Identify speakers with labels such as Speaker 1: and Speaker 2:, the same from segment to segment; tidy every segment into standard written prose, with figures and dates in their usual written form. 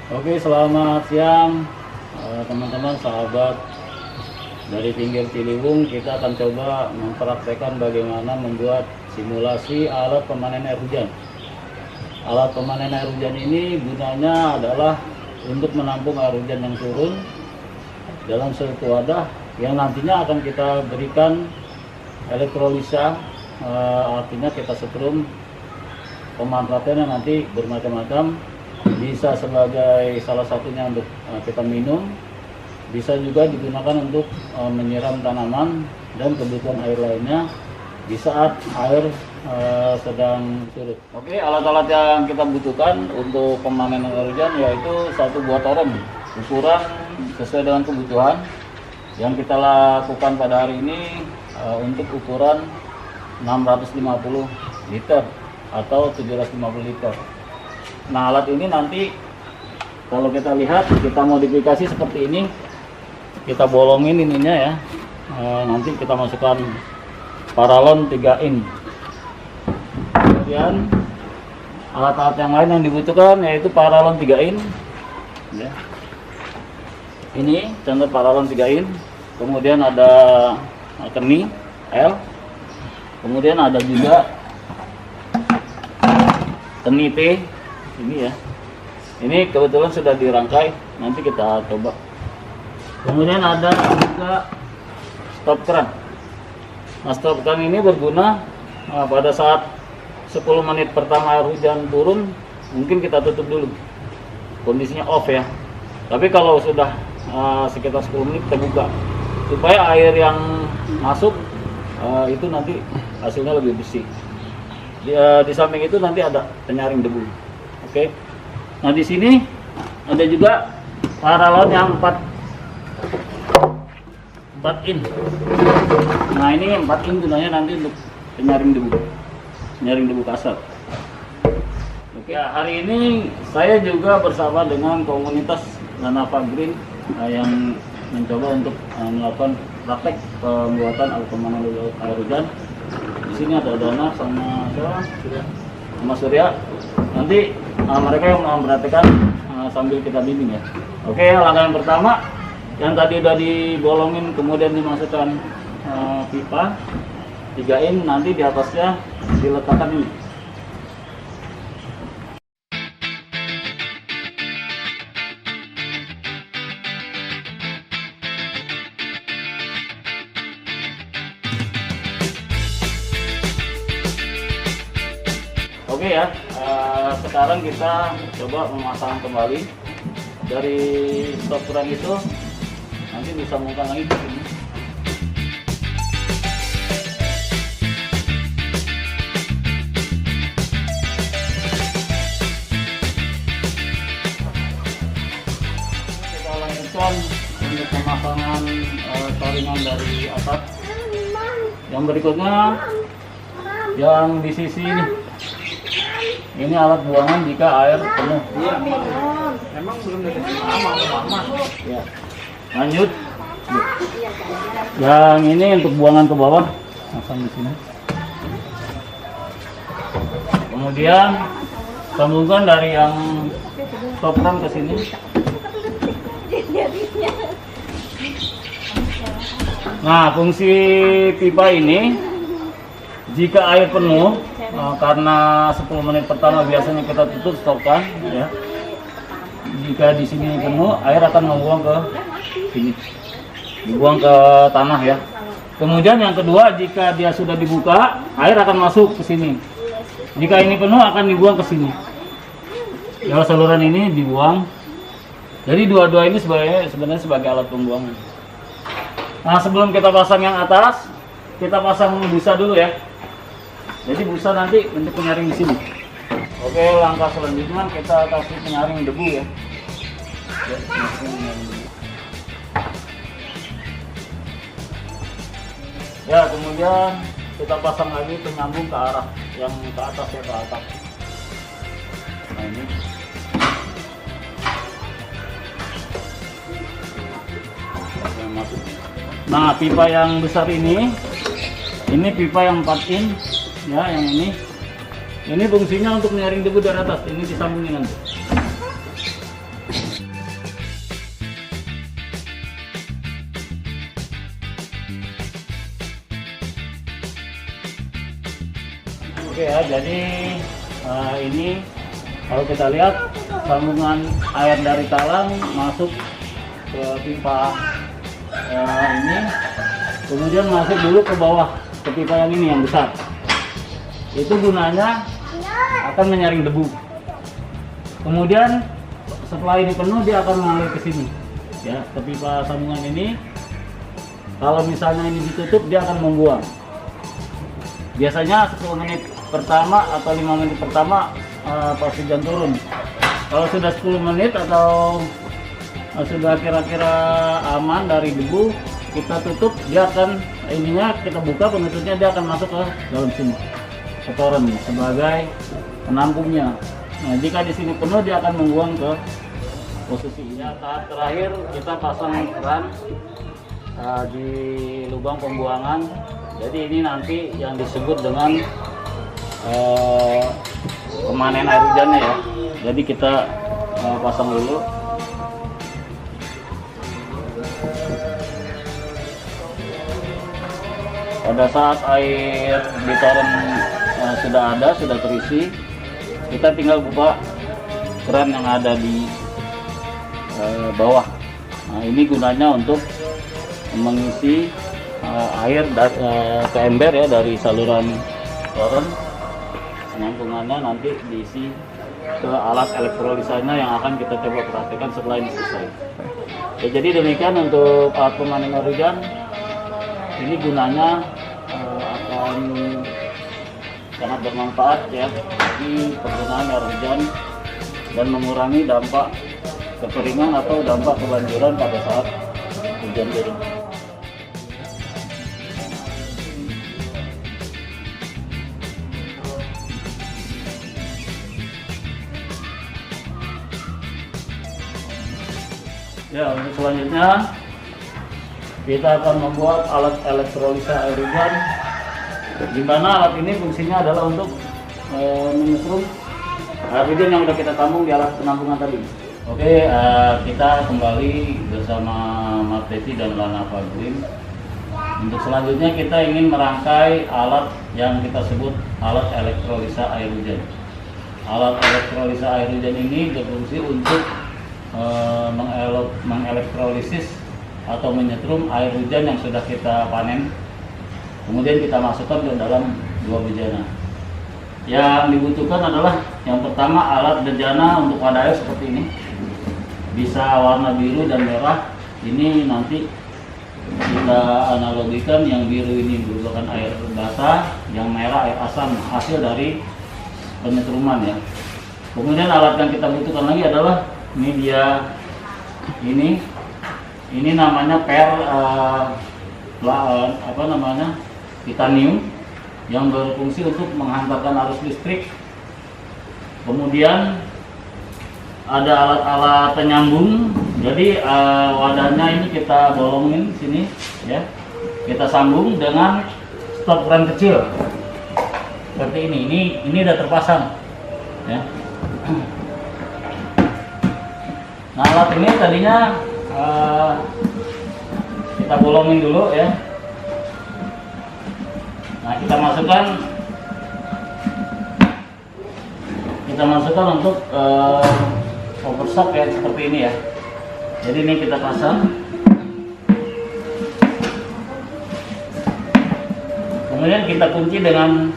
Speaker 1: Oke, selamat siang teman-teman sahabat dari pinggir Ciliwung. Kita akan coba mempraktekkan bagaimana membuat simulasi alat pemanen air hujan. Alat pemanen air hujan ini gunanya adalah untuk menampung air hujan yang turun dalam suatu wadah yang nantinya akan kita berikan elektrolisa, artinya kita setrum. Pemanfaatannya nanti bermacam-macam, bisa sebagai salah satunya untuk kita minum, bisa juga digunakan untuk menyiram tanaman dan kebutuhan air lainnya di saat air sedang surut. Oke, alat-alat yang kita butuhkan untuk pemanenan air hujan yaitu satu buah toren ukuran sesuai dengan kebutuhan. Yang kita lakukan pada hari ini untuk ukuran 650 liter atau 750 liter. Nah, alat ini nanti kalau kita lihat, kita modifikasi seperti ini. Kita bolongin ininya ya. Nanti kita masukkan paralon 3 in. Kemudian alat-alat yang lain yang dibutuhkan yaitu paralon 3 in ya. Ini contoh paralon 3 in. Kemudian ada keni L. Kemudian ada juga keni P ini ya. Ini kebetulan sudah dirangkai, nanti kita coba. Kemudian ada juga stop keran. Nah, stop keran ini berguna pada saat 10 menit pertama air hujan turun, mungkin kita tutup dulu, kondisinya off ya. Tapi kalau sudah sekitar 10 menit kita buka, supaya air yang masuk itu nanti hasilnya lebih bersih. Di samping itu nanti ada penyaring debu. Oke. Nah, di sini ada juga paralon yang 4 in. Nah, ini 4 in gunanya nanti untuk penyaring debu kasar. Oke, hari ini saya juga bersama dengan komunitas Nanava Green yang mencoba untuk melakukan praktek pembuatan alat pemanen air hujan. Di sini ada Dana sama Surya. Nanti mereka yang memperhatikan sambil kita bimbing ya. Oke, langkah yang pertama yang tadi udah dibolongin kemudian dimasukkan pipa 3 in, nanti di atasnya diletakkan ini. Oke ya, sekarang kita coba memasang kembali dari stop keran itu, nanti disambungkan lagi ke sini. Kita lanjutkan untuk pemasangan saringan dari atas. Yang berikutnya yang di sisi ini alat buangan jika air penuh.
Speaker 2: Iya, memang belum dikasih lama.
Speaker 1: Ya. Lanjut. Yang ini untuk buangan ke bawah, pasang di sini. Kemudian sambungkan dari yang stopran ke sini. Nah, fungsi pipa ini jika air penuh, karena 10 menit pertama biasanya kita tutup stopkan ya. Jika di sini penuh, air akan membuang ke sini, dibuang ke tanah ya. Kemudian yang kedua, jika dia sudah dibuka, air akan masuk ke sini. Jika ini penuh, akan dibuang ke sini. Ya, saluran ini dibuang. Jadi dua-dua ini sebenarnya sebagai alat pembuangan. Nah, sebelum kita pasang yang atas, kita pasang busa dulu ya. Jadi busa nanti untuk penyaring di sini. Oke, langkah selanjutnya kita kasih penyaring debu ya. Ya, kemudian kita pasang lagi penyambung ke arah yang ke atas ya, ke atap. Nah, ini. Nah, pipa yang besar ini pipa yang 4 in. Ya, yang ini fungsinya untuk menyaring debu dari atas. Ini disambungin nanti. Oke ya, jadi ini kalau kita lihat sambungan air dari talang masuk ke pipa ini, kemudian masuk dulu ke bawah ke pipa yang ini yang besar. Itu gunanya akan menyaring debu. Kemudian setelah ini penuh dia akan mengalir ke sini, ya, ke pipa sambungan ini. Kalau misalnya ini ditutup dia akan membuang. Biasanya 10 menit pertama atau 5 menit pertama pas hujan turun. Kalau sudah 10 menit atau sudah kira-kira aman dari debu, kita tutup, dia akan ininya kita buka penutupnya, dia akan masuk ke dalam sini, ke toren sebagai penampungnya. Nah, jika di sini penuh dia akan membuang ke posisi ini. Tahap terakhir kita pasang keran di lubang pembuangan. Jadi ini nanti yang disebut dengan pemanen air hujannya ya. Jadi kita pasang dulu. Pada saat air di toren sudah terisi, kita tinggal buka keran yang ada di bawah. Nah, ini gunanya untuk mengisi air ke ember ya dari saluran toren. Penyambungannya nanti diisi ke alat elektrolisanya yang akan kita coba praktekkan setelah ini selesai. Ya, jadi demikian untuk alat pemanen air hujan. Ini gunanya akan sangat bermanfaat ya bagi penggunaan air hujan dan mengurangi dampak kekeringan atau dampak kebanjiran pada saat hujan turun. Ya, untuk selanjutnya kita akan membuat alat elektrolisa air hujan, di mana alat ini fungsinya adalah untuk menyetrum air hujan yang sudah kita tampung di alat penampungan tadi. Oke, kita kembali bersama Mas Teti dan Lana Fagrin. Untuk selanjutnya kita ingin merangkai alat yang kita sebut alat elektrolisa air hujan. Alat elektrolisa air hujan ini berfungsi untuk mengelektrolisis atau menyetrum air hujan yang sudah kita panen, kemudian kita masukkan ke dalam dua bejana. Yang dibutuhkan adalah yang pertama alat bejana untuk wadah air seperti ini, bisa warna biru dan merah. Ini nanti kita analogikan, yang biru ini merupakan air basah, yang merah air asam hasil dari penyetruman ya. Kemudian alat yang kita butuhkan lagi adalah ini dia, ini namanya titanium yang berfungsi untuk menghantarkan arus listrik. Kemudian ada alat-alat penyambung. Jadi wadahnya ini kita bolongin sini ya, kita sambung dengan stop keran kecil seperti ini. Ini udah terpasang ya. Nah, alat ini tadinya kita bolongin dulu ya. Nah, kita masukkan untuk overstock ya, seperti ini ya. Jadi ini kita pasang, kemudian kita kunci dengan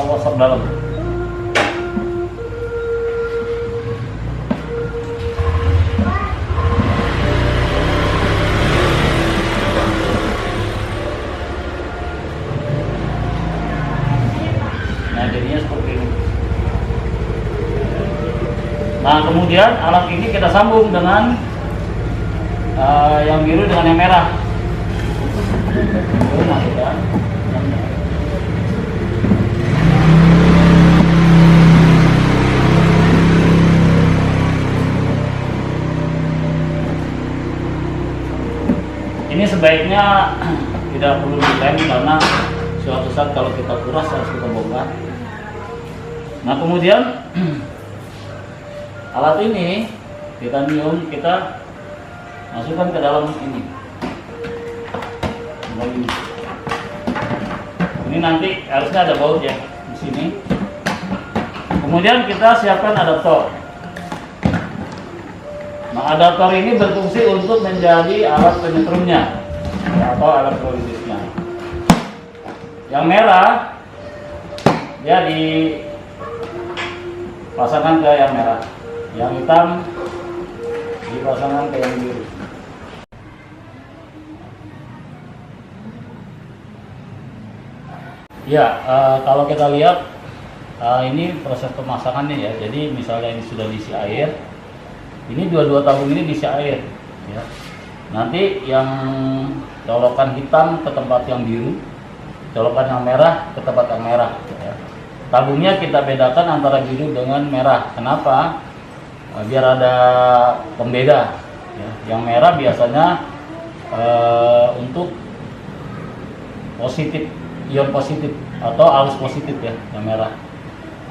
Speaker 1: overstock dalam. Nah, kemudian alat ini kita sambung dengan yang biru dengan yang merah. Ini sebaiknya tidak perlu dilem karena suatu saat kalau kita kuras harus kita bongkar. Nah, kemudian alat ini titanium kita masukkan ke dalam ini. Ini nanti harusnya ada baut ya di sini. Kemudian kita siapkan adaptor. Nah, adaptor ini berfungsi untuk menjadi alat penyetrumnya atau alat elektrolitnya. Yang merah dia dipasangkan ke yang merah, yang hitam dipasangkan ke yang biru. Ya, kalau kita lihat ini proses pemasangannya ya. Jadi misalnya ini sudah diisi air, ini dua tabung ini diisi air. Ya. Nanti yang colokan hitam ke tempat yang biru, colokan yang merah ke tempat yang merah. Ya. Tabungnya kita bedakan antara biru dengan merah. Kenapa? Biar ada pembeda. Ya. Yang merah biasanya untuk positif, ion positif atau arus positif ya, yang merah.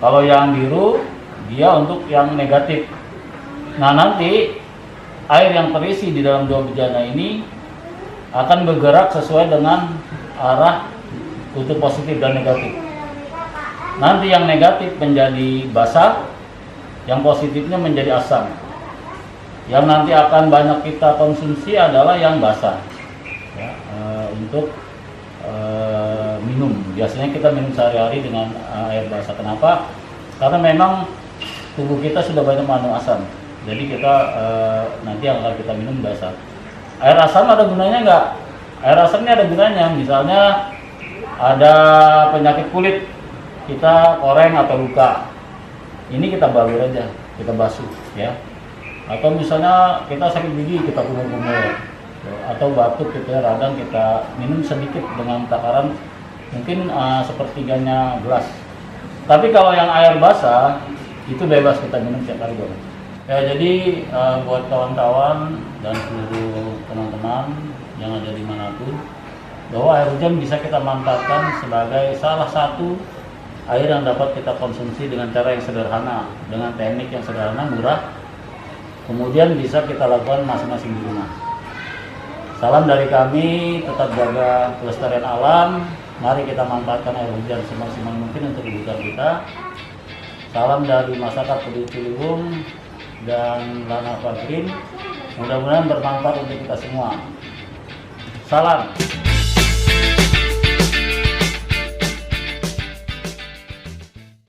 Speaker 1: Kalau yang biru dia untuk yang negatif. Nah, nanti air yang terisi di dalam dua bejana ini akan bergerak sesuai dengan arah kutub positif dan negatif. Nanti yang negatif menjadi basah, yang positifnya menjadi asam. Yang nanti akan banyak kita konsumsi adalah yang basah ya, untuk minum. Biasanya kita minum sehari-hari dengan air basah. Kenapa? Karena memang tubuh kita sudah banyak mengandung asam. Jadi kita nanti yang akan kita minum basah. Air asam ada gunanya nggak? Air asam ini ada gunanya. Misalnya ada penyakit kulit, kita koreng atau luka. Ini kita balur aja, kita basuh ya. Atau misalnya kita sakit gigi, kita kumur-kumur. Atau batuk kita radang, kita minum sedikit dengan takaran mungkin sepertiganya gelas. Tapi kalau yang air basah itu bebas kita minum setiap hari boleh. Ya, jadi buat kawan-kawan dan seluruh teman-teman yang ada dimanapun, bahwa air hujan bisa kita manfaatkan sebagai salah satu air yang dapat kita konsumsi dengan cara yang sederhana, dengan teknik yang sederhana, murah, kemudian bisa kita lakukan masing-masing di rumah. Salam dari kami, tetap jaga kelestarian alam. Mari kita manfaatkan air hujan semaksimal mungkin untuk kebutuhan kita. Salam dari masyarakat Peduli Ciliwung dan Lana Fagrin. Mudah-mudahan bermanfaat untuk kita semua. Salam.